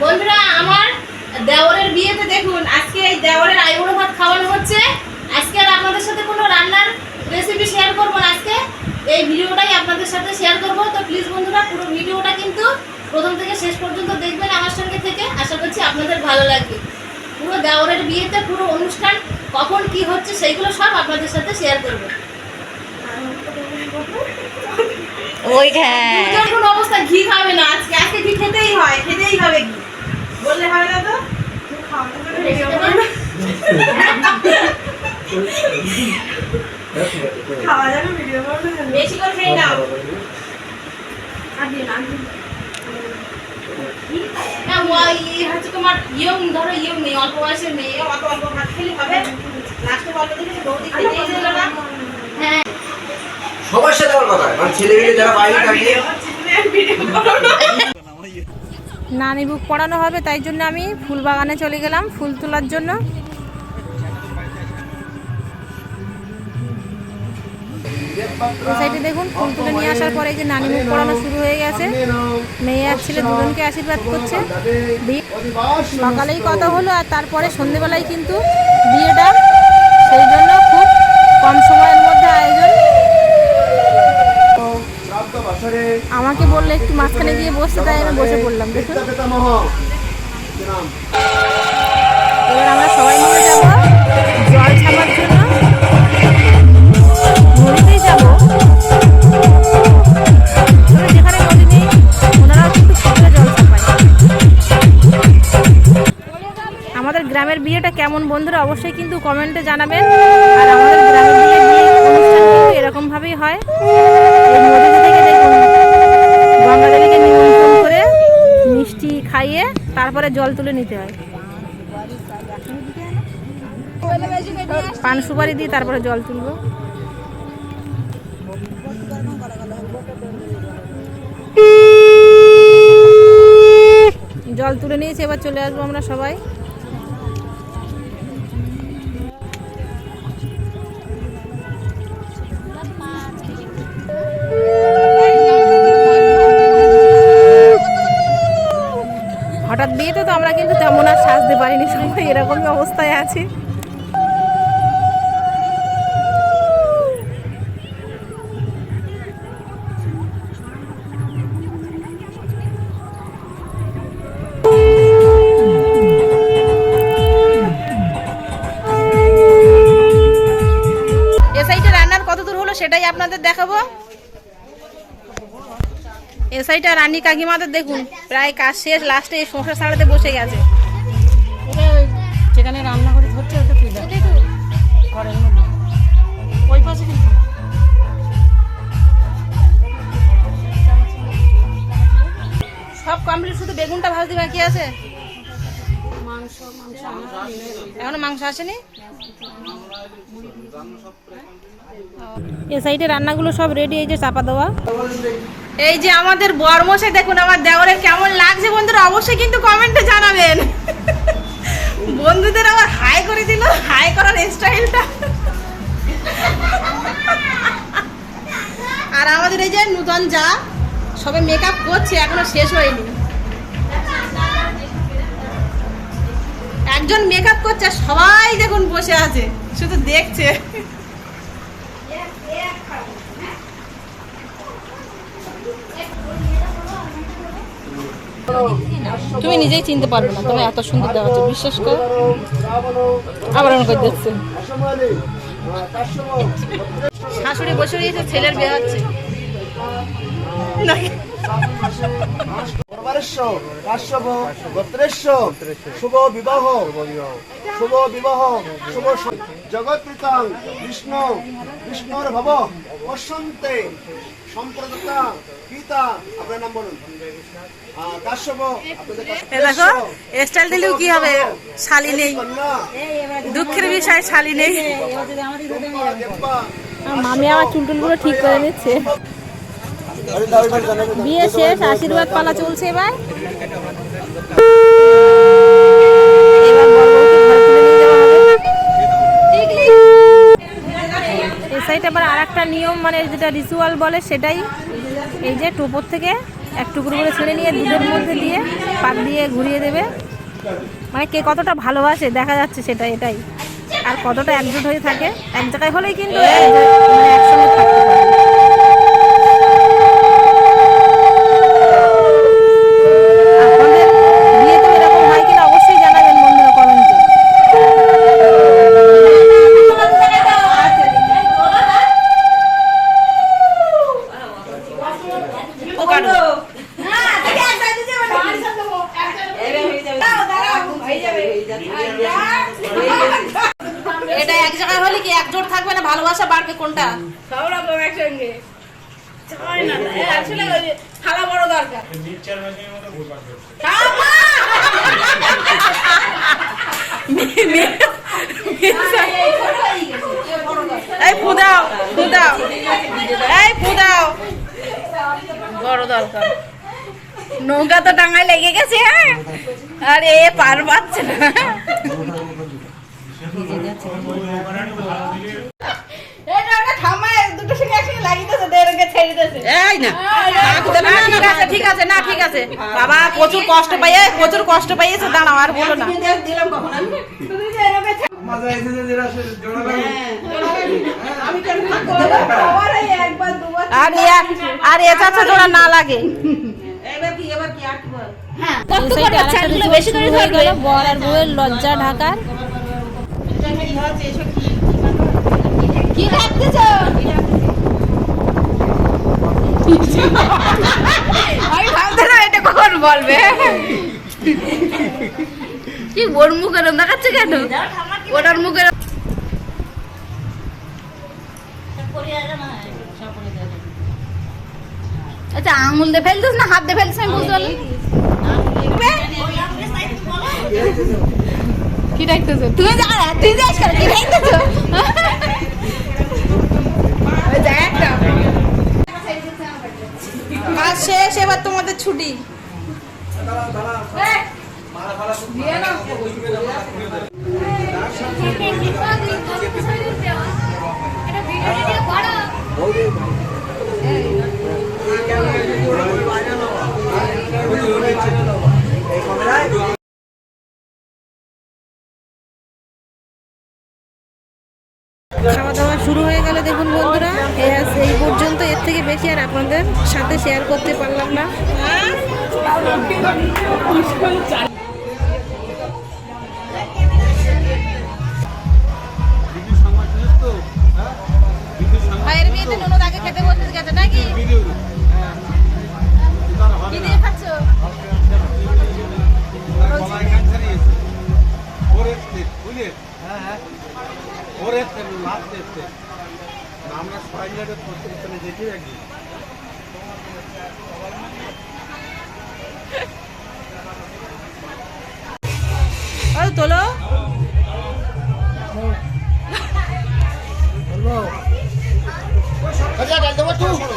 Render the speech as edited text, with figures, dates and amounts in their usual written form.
বন্ধুরা আমার দেওরের বিয়েতে দেখুন আজকে এই দেওরের আইবুড়ো ভাত খাওয়ানো হচ্ছে। আজকে আর আপনাদের সাথে কোনো রান্নার রেসিপি শেয়ার করব না, আজকে এই ভিডিওটাই আপনাদের সাথে শেয়ার করব। তো প্লিজ বন্ধুরা পুরো ভিডিওটা কিন্তু প্রথম থেকে শেষ পর্যন্ত দেখবেন আমার সঙ্গে থেকে, আশা করছি আপনাদের ভালো লাগবে। পুরো দেওরের বিয়েতে পুরো অনুষ্ঠান কখন কি হচ্ছে সেইগুলো সব আপনাদের সাথে শেয়ার করব। ওই হ্যাঁ কোন অবস্থা ঘি খাবে না, আজকে আজকে ঘি খেতেই হয়, খেতেই হবে ঘি, বললে হবে না তো। বেশি করে খেয়ে নাও। তোমার ইয়ং ধরো ইয়ং নেই, অল্প বয়সের মেয়ে, অত অল্প ভাত খেলে হবে? লাস্টে বলতে দেখেছি বৌদি খেতেই দিল না। হ্যাঁ সবার সাথে আমার কথা, মানে ছেলেমেয়ে যারা বাইরে থাকে নানি বুক পড়ানো হবে, তাই জন্য আমি ফুল বাগানে চলে গেলাম ফুল তোলার জন্য। ওই সাইডে দেখুন ফুল তুলে নিয়ে আসার পরে যে নানি মুখ পড়ানো শুরু হয়ে গেছে, মেয়ে আর ছেলে দুজনকে আশীর্বাদ করছে। সকালেই কথা হলো আর তারপরে সন্ধেবেলায় কিন্তু বিয়েটা, সেই জন্য খুব কম সময়ের মধ্যে আয়োজন। আমাকে বললে একটু মাঝখানে গিয়ে বসতে, তাই আমি বসে পড়লাম। দেখুন এবার আমরা সবাই মিলে যাব জল ছাপার জন্য, নদীতেই যাব। যেখানে নদী নেই ওনারাও কিন্তু পুকুরে জল ছাপায়। আমাদের গ্রামের বিয়েটা কেমন বন্ধুরা অবশ্যই কিন্তু কমেন্টে জানাবেন। আর আমাদের গ্রামের বিয়ে অনুষ্ঠান কিন্তু এরকমভাবেই হয়। এই নদীতে থেকে দেখুন গঙ্গা দেবীকে নিমন্ত্রণ করে মিষ্টি খাইয়ে তারপরে জল তুলে নিতে হয়, পান সুপারি দিয়ে তারপরে জল তুলবো। জল তুলে নিয়েছি, এবার চলে আসবো আমরা সবাই। হঠাৎ বিয়েতে তো আমরা কিন্তু তেমন আর সাজতে পারিনি, সবাই এরকমই অবস্থায় আছি। এ সাইডে রান্নার কত দূর হলো সেটাই আপনাদের দেখাবো। এ সাইডে রানী কাকিমাদের দেখুন প্রায় কাজ শেষ, লাস্টে এই সংসার ছাড়াতে বসে গেছে। যেখানে রান্না করে ধরছে ওটা তুই দেখ ঘরের মধ্যে ওই পাশে কিন্তু সব কমপ্লিট, শুধু বেগুনটা ভাজতে বাকি আছে। এখনো মাংস আসেনি। এই সাইডে রান্নাগুলো সব রেডি, এই যে চাপা দেওয়া। এই যে আমাদের বরমশাই দেখুন আমার দেওরের কেমন লাগছে বন্ধুরা অবশ্যই কিন্তু কমেন্টে জানাবেন। বন্ধুদের আবার হাই করে দিল, হাই করার স্টাইলটা। আর আমাদের এই যে নূতন যা সবে মেকআপ করছে, এখনো শেষ হয়নি। একজন মেকআপ করছে, সবাই দেখুন বসে আছে শুধু দেখছে। তুমি নিজেই চিনতে পারবে না, তুমি এত সুন্দর দেখাচ্ছ, বিশ্বাস করো। আবার অনেক দেখছে শাশুড়ি বসে রয়েছে, ছেলের বিয়ে হচ্ছে। শুভ বিবাহ শুভ বিবাহ শুভ জগৎ পিতাং বিষ্ণু বিষ্ণুর ভব বসন্তে সম্প্রদাতা পিতা। আপনার নাম বলুন। দেখো স্টাইল দিলেও কি হবে, শালি নেই, দুঃখের বিষয় শালি নেই। মামি আমার চুলটুলগুলো ঠিক করে নিচ্ছে। বিয়ে শেষ, আশীর্বাদ পালা চলছে। এবার এই সাইড আবার আর একটা নিয়ম, মানে যেটা রিচুয়াল বলে সেটাই, এই যে টোপর থেকে এক টুকরো করে ছেড়ে নিয়ে দুধের মধ্যে দিয়ে পাক দিয়ে ঘুরিয়ে দেবে। মানে কে কতটা ভালোবাসে দেখা যাচ্ছে সেটা, এটাই। আর কতটা একজোট হয়ে থাকে, এক জায়গায় হলেই কিন্তু মানে একসঙ্গে থাকতে পারে। আপনাদের বিয়েতে এরকম হয় কিনা অবশ্যই জানাবেন বন্ধুরা কমেন্টে। এটা এক জায়গায় হলে কি একজোট থাকবে না, ভালোবাসা বাড়বে কোনটা? সব রকম একসঙ্গে হয় না, আসলে থালা বড় দরকার। এই ফুদাও ফুদাও, এই ফুদাও, বড় দরকার। নৌকা তো ডাঙায় লেগে গেছে, হ্যাঁ, আর এ পার পাচ্ছে না। ঠিক আছে না, ঠিক আছে বাবা, প্রচুর কষ্ট পাইয়েছে, দাঁড়াও আর বলো না। আর এ চাচ্ছে জোড়া না লাগে। বর আর বউয়ের লজ্জা ঢাকার। কি রাখতেছ? আমি ভাবছিলাম এটা কখন বলবে। কি ওর মুখের দেখাচ্ছে কেন? ওটার মুখের আচ্ছা, আঙুল দিয়ে ফেলছিস না হাত দিয়ে ফেলছিস? আমি বুঝতে পারলাম। কি রাখতেছ তুই? তুই যাস কি রাখতেছ? কাজ শেষ, এবার তোমাদের ছুটি। খাওয়া দাওয়া শুরু হয়ে গেল দেখুন বন্ধুরা। এই পর্যন্ত, এর থেকে বেশি আর আপনাদের সাথে শেয়ার করতে পারলাম না। ভাইয়ের বিয়েতে ননদ আগে খেতে বলতে গেছে নাকি? কি দিয়ে খাচ্ছ? তোলো আচ্ছা, ডাল দেবো তুই।